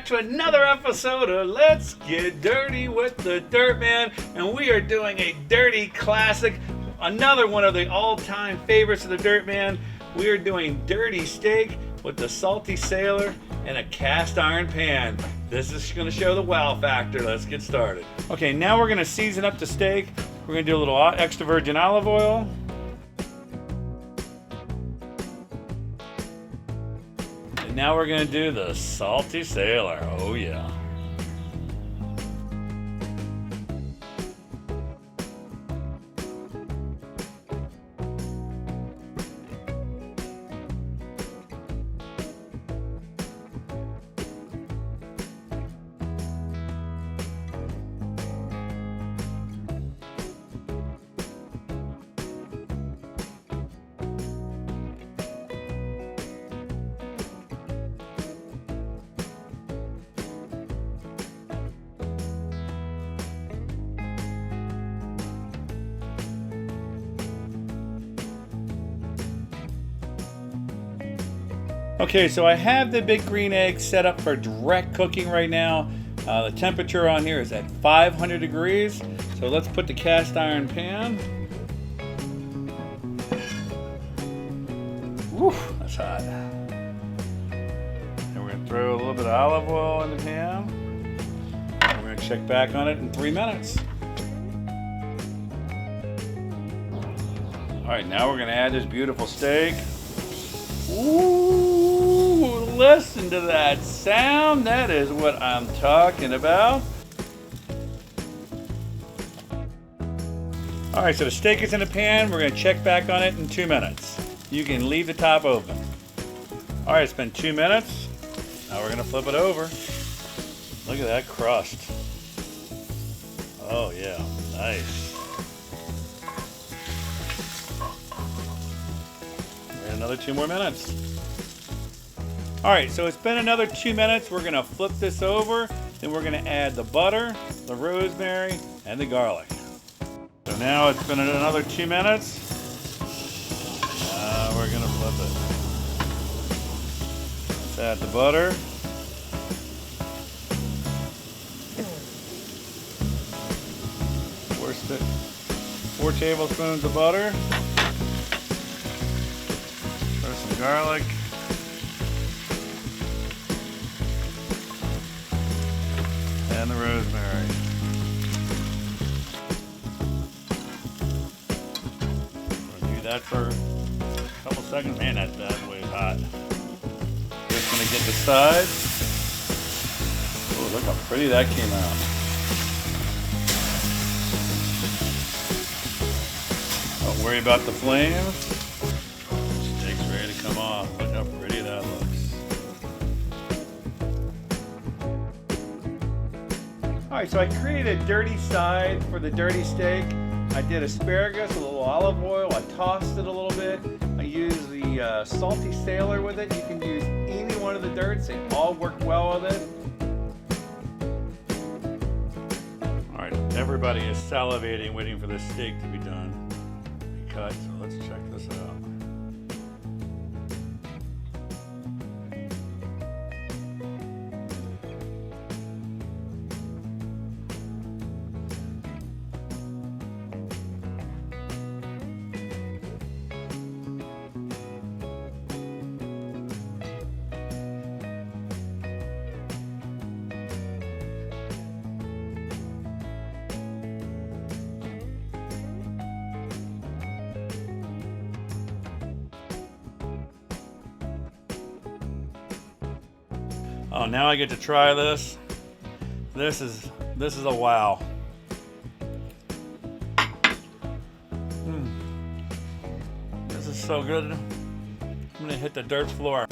back to another episode of Let's Get Dirty with the Dirt Man, and we are doing a dirty classic, another one of the all-time favorites of the Dirt Man. We are doing dirty steak with the salty sailor and a cast iron pan. This is going to show the wow factor. Let's get started. Okay, now we're going to season up the steak. We're going to do a little extra virgin olive oil. And now we're going to do the salty sailor. Oh yeah. Okay, so I have the big green egg set up for direct cooking right now. The temperature on here is at 500 degrees. So let's put the cast iron pan. Woo, that's hot. And we're gonna throw a little bit of olive oil in the pan. And we're gonna check back on it in 3 minutes. All right, now we're gonna add this beautiful steak. Ooh, listen to that sound. That is what I'm talking about. All right, so the steak is in the pan. We're gonna check back on it in 2 minutes. You can leave the top open. All right, it's been 2 minutes. Now we're gonna flip it over. Look at that crust. Oh yeah, nice. Another 2 more minutes. All right, so it's been another 2 minutes. We're gonna flip this over, then we're gonna add the butter, the rosemary, and the garlic. So now it's been another 2 minutes. We're gonna flip it. Let's add the butter. Four tablespoons of butter. Some garlic, and the rosemary. We'll do that for a couple seconds. Man, that bad boy is hot. Just gonna get the sides. Oh, look how pretty that came out. Don't worry about the flames. Come on, look how pretty that looks. Alright, so I created a dirty side for the dirty steak. I did asparagus, a little olive oil, I tossed it a little bit. I used the salty sailor with it. You can use any one of the dirts, they all work well with it. Alright, everybody is salivating, waiting for this steak to be done. Cut, so let's check this out. Oh, now I get to try this. This is a wow. This is so good. I'm gonna hit the dirt floor.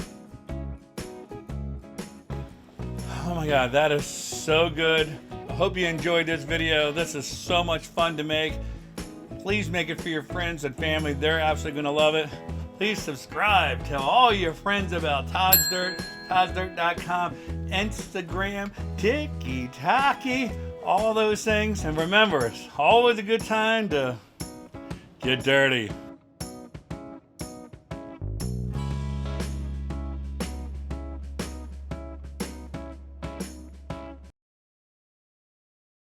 Oh my God, that is so good. I hope you enjoyed this video. This is so much fun to make. Please make it for your friends and family. They're absolutely gonna love it. Please subscribe. Tell all your friends about Todd's Dirt, ToddsDirt.com, Instagram, TikTok, all those things. And remember, it's always a good time to get dirty.